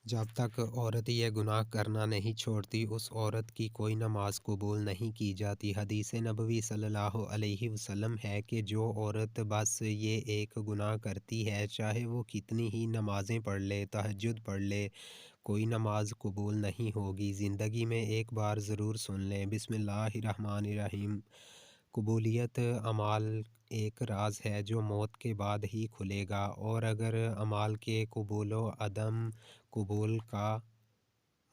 जब तक औरत ये गुनाह करना नहीं छोड़ती उस औरत की कोई नमाज कबूल नहीं की जाती। हदीस नबवी सल्लल्लाहु अलैहि वसल्लम है कि जो औरत बस ये एक गुनाह करती है, चाहे वो कितनी ही नमाज़ें पढ़ ले, तहज्जुद पढ़ ले, कोई नमाज कबूल नहीं होगी। ज़िंदगी में एक बार ज़रूर सुन लें, बिस्मिल्लाहिर्रहमानिर्रहीम। कबूलियत अमाल एक राज है जो मौत के बाद ही खुलेगा, और अगर अमाल के कबूलो अदम कबूल का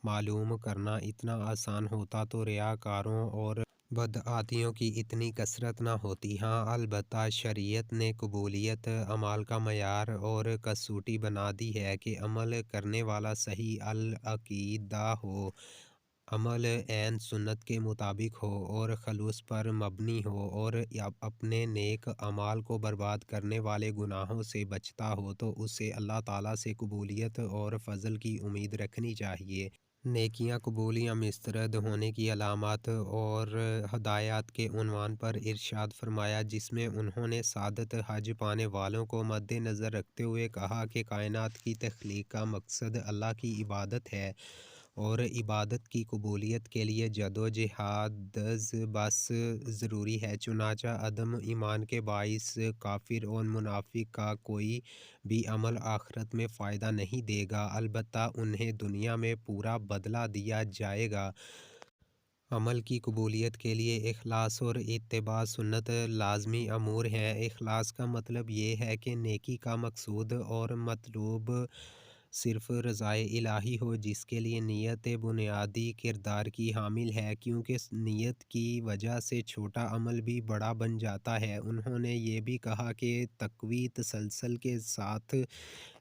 मालूम करना इतना आसान होता तो रियाकारों और बदआतियों की इतनी कसरत न होती। हाँ, अलबत्ता शरीयत ने कबूलियत अमाल का मयार और कसौटी बना दी है कि अमल करने वाला सही अल अकीदा हो, अमल ऐन सुन्नत के मुताबिक हो और खलूस पर मबनी हो, और अपने नेक अमाल को बर्बाद करने वाले गुनाहों से बचता हो, तो उसे अल्लाह ताला से कबूलियत और फ़ज़ल की उम्मीद रखनी चाहिए। नेकियां कबूल या मुस्तरद होने की अलामत और हदायत के उन्वान पर इरशाद फरमाया, जिसमें उन्होंने सादत हज पाने वालों को मद्देनज़र रखते हुए कहा कि कायनात की तख्लीक का मकसद अल्लाह की इबादत है, और इबादत की कबूलियत के लिए जदोजहद बस ज़रूरी है। चुनांचे अदम ईमान के बाइस काफिर और मुनाफिक का कोई भी अमल आखिरत में फ़ायदा नहीं देगा, अलबत्ता उन्हें दुनिया में पूरा बदला दिया जाएगा। अमल की कबूलियत के लिए इखलास और इत्तिबा सुन्नत लाज़मी अमूर हैं। इखलास का मतलब ये है कि नेकी का मकसूद और मतलूब सिर्फ़ रज़ाए इलाही हो, जिसके लिए नीयत बुनियादी किरदार की हामिल है, क्योंकि नीयत की वजह से छोटा अमल भी बड़ा बन जाता है। उन्होंने ये भी कहा कि तक़वी तसलसल के साथ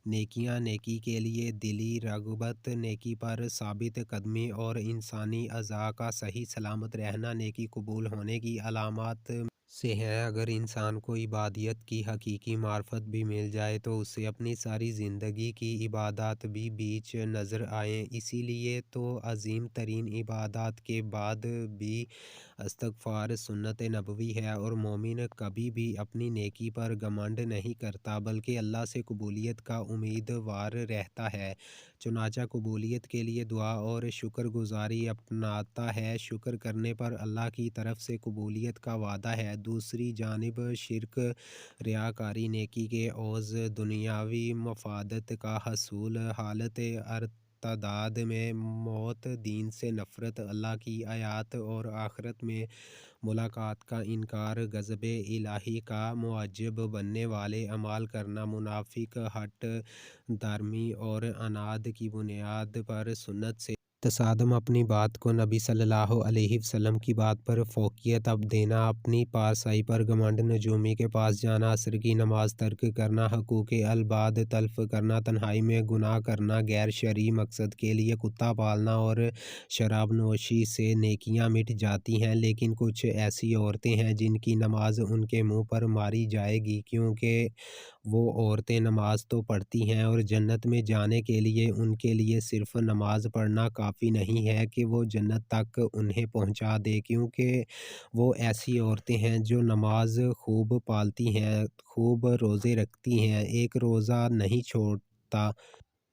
नेकियां, नेकी के लिए दिली रग़बत, नेकी पर साबित कदमी और इंसानी अज़ा का सही सलामत रहना नेकी कबूल होने की अलामत से है। अगर इंसान को इबादियत की हकीकी मार्फत भी मिल जाए तो उसे अपनी सारी ज़िंदगी की इबादत भी बीच नज़र आए। इसीलिए तो अज़ीम तरीन इबादत के बाद भी इस्तग़फ़ार सुन्नत नबवी है, और मोमिन कभी भी अपनी नेकी पर घमंड नहीं करता, बल्कि अल्लाह से कबूलियत का उम्मीदवार रहता है। चुनांचे कबूलियत के लिए दुआ और शुक्रगुज़ारी अपनाता है। शुक्र करने पर अल्लाह की तरफ से कबूलियत का वादा है। दूसरी जानिब शिर्क, रियाकारी, नेकी के ओज़, दुनियावी मफादत का हसूल, हालत अर्तदाद में मौत, दीन से नफ़रत, अल्लाह की आयत और आखिरत में मुलाकात का इनकार, गज़ब इलाही का मुअज्जब बनने वाले अमाल करना, मुनाफिक, हठ धर्मी और अनाद की बुनियाद पर सुन्नत से तसादम, अपनी बात को नबी सल्लल्लाहु अलैहि वसल्लम की बात पर फ़ौक़ियत अब देना, अपनी पारसाई पर घमंड, नजूमी के पास जाना, असर की नमाज तर्क करना, हकूक़ अल-बाद तल्फ़ करना, तन्हाई में गुनाह करना, गैर शरई मकसद के लिए कुत्ता पालना और शराब नोशी से नेकियां मिट जाती हैं। लेकिन कुछ ऐसी औरतें हैं जिनकी नमाज उनके मुँह पर मारी जाएगी, क्योंकि वो औरतें नमाज तो पढ़ती हैं, और जन्नत में जाने के लिए उनके लिए सिर्फ़ नमाज पढ़ना काफ़ी नहीं है कि वो जन्नत तक उन्हें पहुंचा दे, क्योंकि वो ऐसी औरतें हैं जो नमाज खूब पालती हैं, खूब रोज़े रखती हैं, एक रोज़ा नहीं छोड़ता,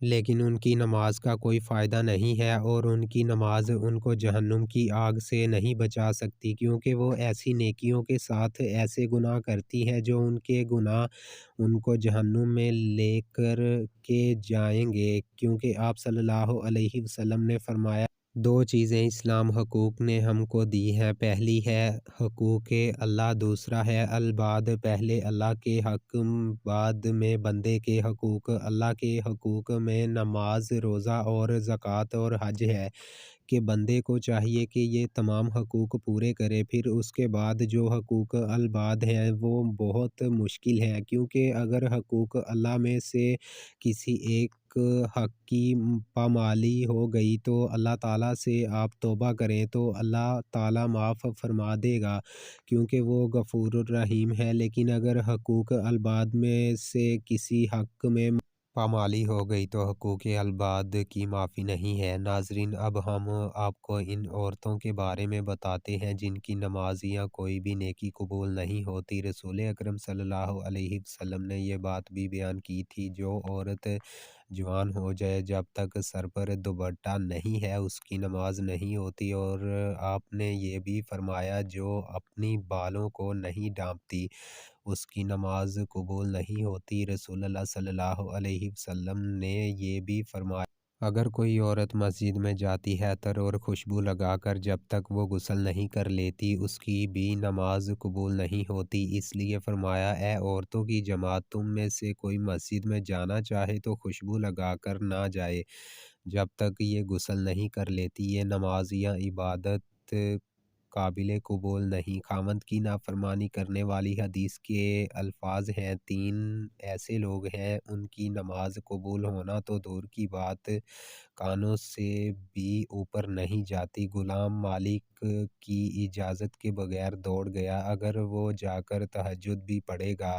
लेकिन उनकी नमाज का कोई फ़ायदा नहीं है, और उनकी नमाज उनको जहन्नुम की आग से नहीं बचा सकती, क्योंकि वो ऐसी नेकियों के साथ ऐसे गुनाह करती हैं जो उनके गुनाह उनको जहन्नुम में लेकर के जाएंगे। क्योंकि आप सल्लल्लाहु अलैहि वसल्लम ने फरमाया, दो चीज़ें इस्लाम हकूक़ ने हमको दी हैं, पहली है हकूक़ अल्लाह, दूसरा है अल-बाद, पहले अल्लाह के हक़, बाद में बंदे के हकूक़। अल्लाह के हकूक़ में नमाज, रोज़ा और ज़कात और हज है, कि बंदे को चाहिए कि ये तमाम हकूक़ पूरे करे। फिर उसके बाद जो हकूक़ अल-बाद हैं वो बहुत मुश्किल हैं, क्योंकि अगर हकूक़ अल्लाह में से किसी एक हक़ की पामाली हो गई तो अल्लाह ताला से आप तौबा करें तो अल्लाह ताला माफ़ फरमा देगा, क्योंकि वो गफ़ूरुर रहीम है। लेकिन अगर हकूक़ अल-बाद में से किसी हक़ में पामाली हो गई तो हकूक़ अल-बाद की माफ़ी नहीं है। नाज़रीन, अब हम आपको इन औरतों के बारे में बताते हैं जिनकी नमाज या कोई भी नेकी कबूल नहीं होती। रसूल अकरम सल्लल्लाहु अलैहि वसल्लम ने ये बात भी बयान की थी, जो औरत जवान हो जाए जब तक सर पर दुपट्टा नहीं है उसकी नमाज नहीं होती। और आपने ये भी फरमाया जो अपनी बालों को नहीं ढाँपती उसकी नमाज कबूल नहीं होती। रसूलुल्लाह सल्लल्लाहु अलैहि वसल्लम ने ये भी फरमाया अगर कोई औरत मस्जिद में जाती है अतर और खुशबू लगाकर जब तक वो गुस्ल नहीं कर लेती उसकी भी नमाज कबूल नहीं होती। इसलिए फरमाया ए औरतों की जमात तुम में से कोई मस्जिद में जाना चाहे तो खुशबू लगाकर ना जाए जब तक ये गुस्ल नहीं कर लेती। ये नमाज या इबादत काबिल कबूल नहीं। खामद की नाफरमानी करने वाली हदीस के अल्फाज हैं तीन ऐसे लोग हैं उनकी नमाज कबूल होना तो दूर की बात कानों से भी ऊपर नहीं जाती। गुलाम मालिक की इजाज़त के बगैर दौड़ गया अगर वो जाकर तहज्जुद भी पढ़ेगा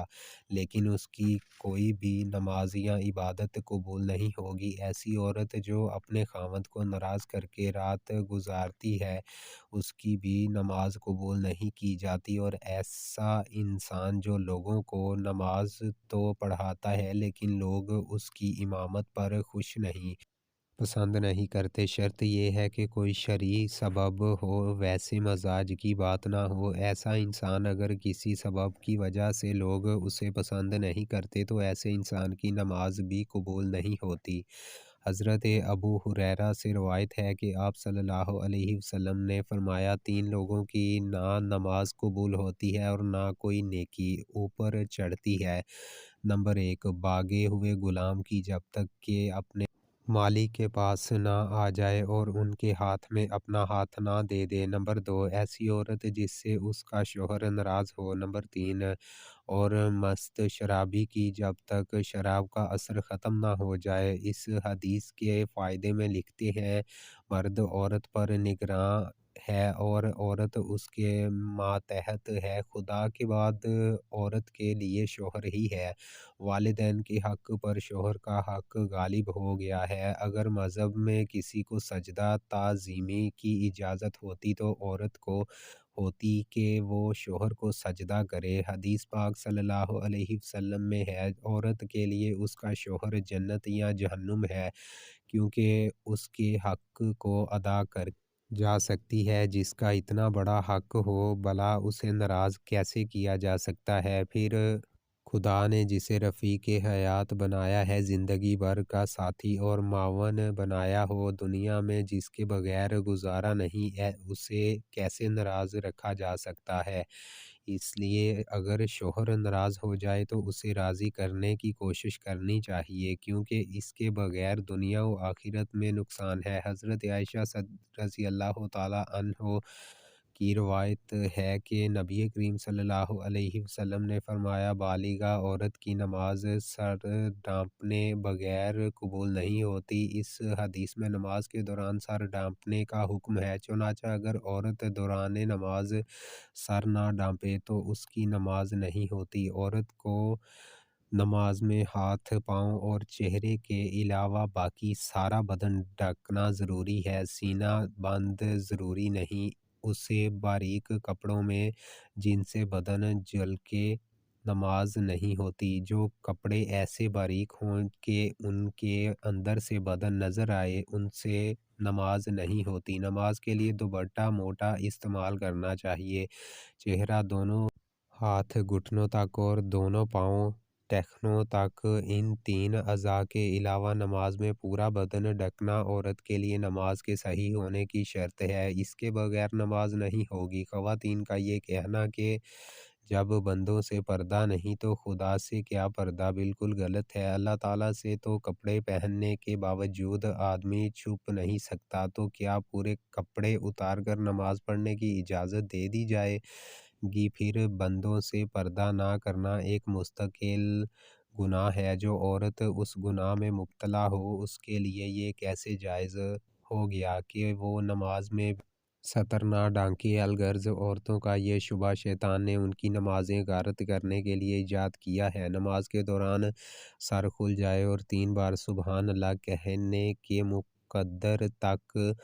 लेकिन उसकी कोई भी नमाज या इबादत कबूल नहीं होगी। ऐसी औरत जो अपने खामद को नाराज़ करके रात गुजारती है उसकी भी नमाज कबूल नहीं की जाती। और ऐसा इंसान जो लोगों को नमाज तो पढ़ाता है लेकिन लोग उसकी इमामत पर खुश नहीं पसंद नहीं करते। शर्त ये है कि कोई शरई सबब हो वैसे मजाज की बात ना हो। ऐसा इंसान अगर किसी सबब की वजह से लोग उसे पसंद नहीं करते तो ऐसे इंसान की नमाज भी कबूल नहीं होती। हज़रत अबू हुरैरा से रवायत है कि आप सल्लल्लाहु अलैहि वसल्लम ने फरमाया तीन लोगों की ना नमाज कबूल होती है और ना कोई नेकी ऊपर चढ़ती है। नंबर एक भागे हुए गुलाम की जब तक कि अपने मालिक के पास ना आ जाए और उनके हाथ में अपना हाथ ना दे दे। नंबर दो ऐसी औरत जिससे उसका शौहर नाराज़ हो। नंबर तीन और मस्त शराबी की जब तक शराब का असर ख़त्म ना हो जाए। इस हदीस के फ़ायदे में लिखते हैं मर्द औरत पर निगरान है और औरत उसके मातहत है। खुदा के बाद औरत के लिए शौहर ही है। वालिदैन के हक़ पर शौहर का हक़ गालिब हो गया है। अगर मज़हब में किसी को सजदा ताज़ीमी की इजाज़त होती तो औरत को होती कि वो शौहर को सजदा करे। हदीस पाक सल्लल्लाहु अलैहि वसल्लम में है औरत के लिए उसका शौहर जन्नत या जहन्नुम है क्योंकि उसके हक़ को अदा कर जा सकती है। जिसका इतना बड़ा हक़ हो भला उसे नाराज़ कैसे किया जा सकता है। फिर खुदा ने जिसे रफ़ीक़ हयात बनाया है ज़िंदगी भर का साथी और मावन बनाया हो दुनिया में जिसके बगैर गुजारा नहीं है उसे कैसे नाराज़ रखा जा सकता है। इसलिए अगर शौहर नाराज़ हो जाए तो उसे राज़ी करने की कोशिश करनी चाहिए क्योंकि इसके बगैर दुनिया व आखिरत में नुकसान है। हज़रत आयशा रज़ी अल्लाह ताला अन्हो की रवायत है कि नबी करीम सल्लल्लाहु अलैहि वसल्लम ने फरमाया बालिगा औरत की नमाज सर ढाँपने बगैर कबूल नहीं होती। इस हदीस में नमाज के दौरान सर ढाँपने का हुक्म है। चुनांचे अगर औरत दौरान नमाज सर ना ढाँपे तो उसकी नमाज नहीं होती। औरत को नमाज में हाथ पाँव और चेहरे के अलावा बाकी सारा बदन ढकना ज़रूरी है। सीना बंद ज़रूरी नहीं। उसे बारीक कपड़ों में जिनसे बदन झलके नमाज नहीं होती। जो कपड़े ऐसे बारीक हों कि उनके अंदर से बदन नज़र आए उनसे नमाज नहीं होती। नमाज के लिए दुपट्टा मोटा इस्तेमाल करना चाहिए। चेहरा दोनों हाथ घुटनों तक और दोनों पाँव टखनों तक इन तीन अज़ा के अलावा नमाज में पूरा बदन ढकना औरत के लिए नमाज के सही होने की शर्त है। इसके बगैर नमाज नहीं होगी। ख़वातीन का ये कहना कि जब बंदों से पर्दा नहीं तो खुदा से क्या पर्दा बिल्कुल गलत है। अल्लाह ताला से तो कपड़े पहनने के बावजूद आदमी छुप नहीं सकता तो क्या पूरे कपड़े उतार कर नमाज पढ़ने की इजाज़त दे दी जाएगी। फिर बंदों से पर्दा ना करना एक मुस्तकिल गुनाह है। जो औरत उस गुनाह में मुब्तला हो उसके लिए ये कैसे जायज़ हो गया कि वो नमाज में सतर ना ढांके। अलगर्ज औरतों का ये शुबा शैतान ने उनकी नमाजें गारत करने के लिए ईजाद किया है। नमाज के दौरान सर खुल जाए और 3 बार सुबहान अल्लाह कहने के मुकद्दर तक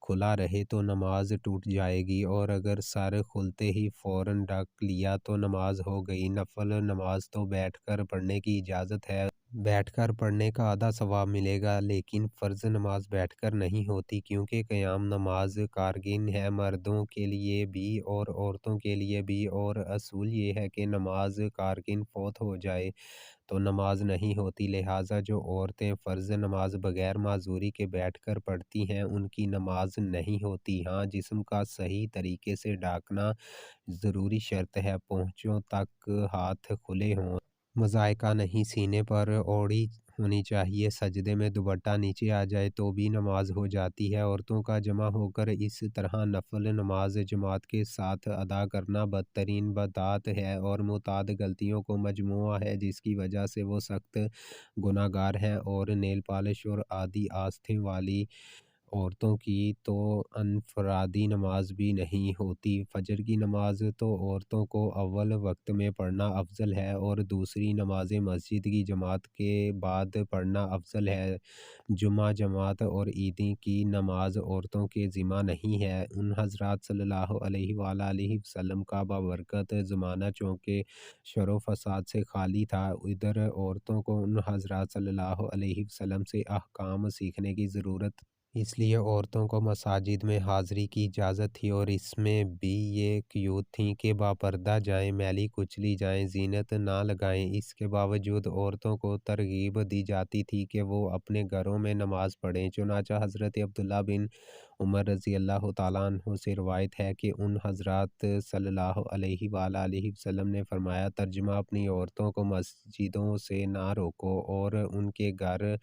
खुला रहे तो नमाज टूट जाएगी और अगर सर खुलते ही फ़ौरन ढक लिया तो नमाज हो गई। नफल नमाज तो बैठकर पढ़ने की इजाज़त है। बैठकर पढ़ने का आधा सवाब मिलेगा, लेकिन फ़र्ज़ नमाज बैठकर नहीं होती, क्योंकि क़याम नमाज कारगिन है मर्दों के लिए भी और औरतों के लिए भी, और असूल ये है कि नमाज कारगिन फ़ौत हो जाए तो नमाज नहीं होती। लिहाजा जो औरतें फ़र्ज़ नमाज बग़ैर माज़ूरी के बैठकर पढ़ती हैं, उनकी नमाज नहीं होती। हाँ, जिस्म का सही तरीके से ढाँकना ज़रूरी शर्त है, पहुँचों तक हाथ खुले हों, मज़ायक़ा नहीं, सीने पर ओढ़ी होनी चाहिए, सजदे में दुपट्टा नीचे आ जाए तो भी नमाज हो जाती है। औरतों का जमा होकर इस तरह नफ़ल नमाज जमात के साथ अदा करना बदतरीन बिदअत है और मुतअद्दिद गलतियों का मजमूआ है, जिसकी वजह से वो सख्त गुनहगार हैं। और नेल पॉलिश और आदि आस्थें वाली औरतों की तो अनफरादी नमाज भी नहीं होती। फजर की नमाज तो औरतों को अव्वल वक्त में पढ़ना अफजल है, और दूसरी नमाज़ें मस्जिद की जमात के बाद पढ़ना अफजल है। जुमा जमात और ईदी की नमाज औरतों के ज़िम्मा नहीं है। उन हज़रात सल्लल्लाहु अलैहि वसल्लम का बाबरकत ज़माना चूँकि शर व फ़साद से खाली था, इधर औरतों को उन हज़रात सल्लल्लाहु अलैहि वसल्लम से अहकाम सीखने की ज़रूरत, इसलिए औरतों को मसाजिद में हाज़िरी की इजाज़त थी, और इसमें भी ये क़यूद थी कि बापर्दा जाएँ, मैली कुचली जाएँ, ज़ीनत ना लगाएँ। इसके बावजूद औरतों को तरग़ीब दी जाती थी कि वो अपने घरों में नमाज़ पढ़ें। चुनांचे हज़रत अब्दुल्लाह बिन उमर रज़ियल्लाहु ताला अन्हु से रिवायत है कि उन हज़रात सल्लल्लाहु अलैहि वसल्लम ने फ़रमाया, तर्जुमा, अपनी औरतों को मस्जिदों से ना रोको, और उनके घर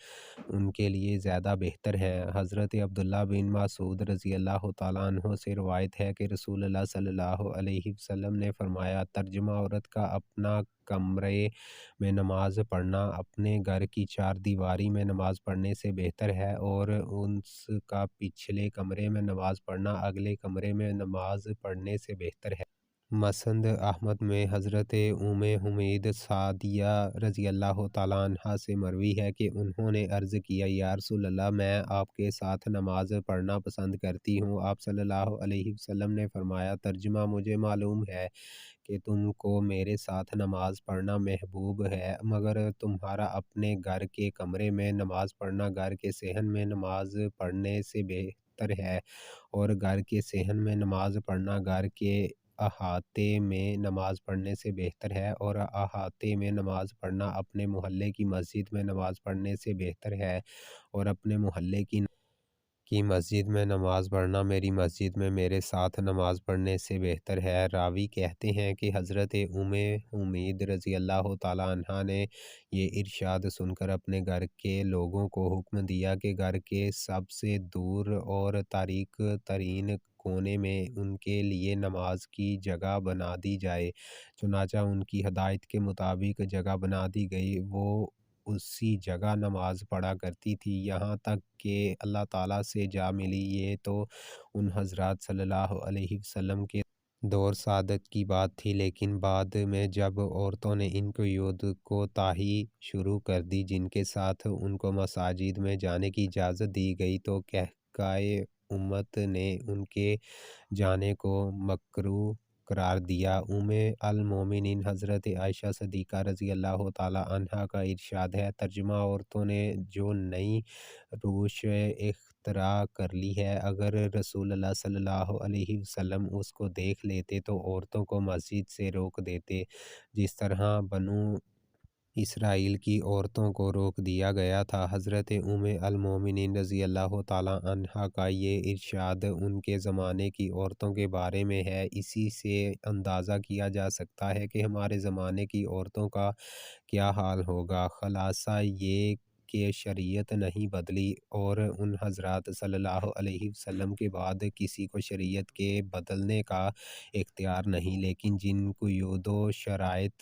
उनके लिए ज़्यादा बेहतर है। हज़रत अब्दुल्लाह बिन मसूद रज़ियल्लाहु ताला अन्हु से रिवायत है कि रसूलुल्लाह सल्लल्लाहु अलैहि वसल्लम ने फ़रमाया, तर्जुमा, औरत का अपना कमरे में नमाज़ पढ़ना अपने घर की चारदीवारी में नमाज़ पढ़ने से बेहतर है, और उसका पिछले कमरे में नमाज़ पढ़ना अगले कमरे में नमाज़ पढ़ने से बेहतर है। मसंद अहमद में हज़रत उम्मे हुमैद सादिया रज़ियल्लाहु ताला अन्हा से मरवी है कि उन्होंने अर्ज़ किया, या रसूल अल्लाह, मैं आपके साथ नमाज़ पढ़ना पसंद करती हूँ। आप सल्लल्लाहु अलैहि वसल्लम ने फ़रमाया, तर्जुमा, मुझे मालूम है कि तुमको मेरे साथ नमाज़ पढ़ना महबूब है, मगर तुम्हारा अपने घर के कमरे में नमाज़ पढ़ना घर के सेहन में नमाज़ पढ़ने से बेहतर है, और घर के सेहन में नमाज़ पढ़ना घर के अहाते में नमाज़ पढ़ने से बेहतर है, और अहाते में नमाज़ पढ़ना अपने मोहल्ले की मस्जिद में नमाज़ पढ़ने से बेहतर है, और अपने मोहल्ले की मस्जिद में नमाज़ पढ़ना मेरी मस्जिद में मेरे साथ नमाज़ पढ़ने से बेहतर है। रावी कहते हैं कि हज़रत उम्मे उम्मीद रज़ियल्लाहु ताला अन्हा ने ये इरशाद सुनकर अपने घर के लोगों को हुक्म दिया कि घर के सबसे दूर और तारीक तरीन कोने में उनके लिए नमाज की जगह बना दी जाए। चुनांचा उनकी हदायत के मुताबिक जगह बना दी गई। वो उसी जगह नमाज पढ़ा करती थी, यहाँ तक कि अल्लाह ताला से जा मिली। ये तो उन हज़रात सल्लल्लाहु अलैहि वसल्लम के दौर सादत की बात थी, लेकिन बाद में जब औरतों ने इन क़यूद को ताही शुरू कर दी, जिनके साथ उनको मसाजिद में जाने की इजाज़त दी गई, तो कहकाए उम्मत ने उनके जाने को मकरूह करार दिया। उम्मे अल मोमिनीन हज़रत आयशा सिद्दीक़ा रज़ियल्लाहु ताला अन्हा का इरशाद है, तर्जुमा, औरतों ने जो नई रूश इख्तिरा कर ली है, अगर रसूलुल्लाह सल्लल्लाहु अलैहि वसल्लम उसको देख लेते तो औरतों को मस्जिद से रोक देते, जिस तरह बनु इसराइल की औरतों को रोक दिया गया था। हज़रत उम्मे अल मोमिनीन रज़ियल्लाहु ताला अन्हा का ये इरशाद उनके ज़माने की औरतों के बारे में है। इसी से अंदाज़ा किया जा सकता है कि हमारे ज़माने की औरतों का क्या हाल होगा। ख़ुलासा ये कि शरीयत नहीं बदली, और उन हज़रात सल्लल्लाहु अलैहि वसल्लम के बाद किसी को शरीयत के बदलने का इख्तियार नहीं, लेकिन जिन क़यूद व शराइत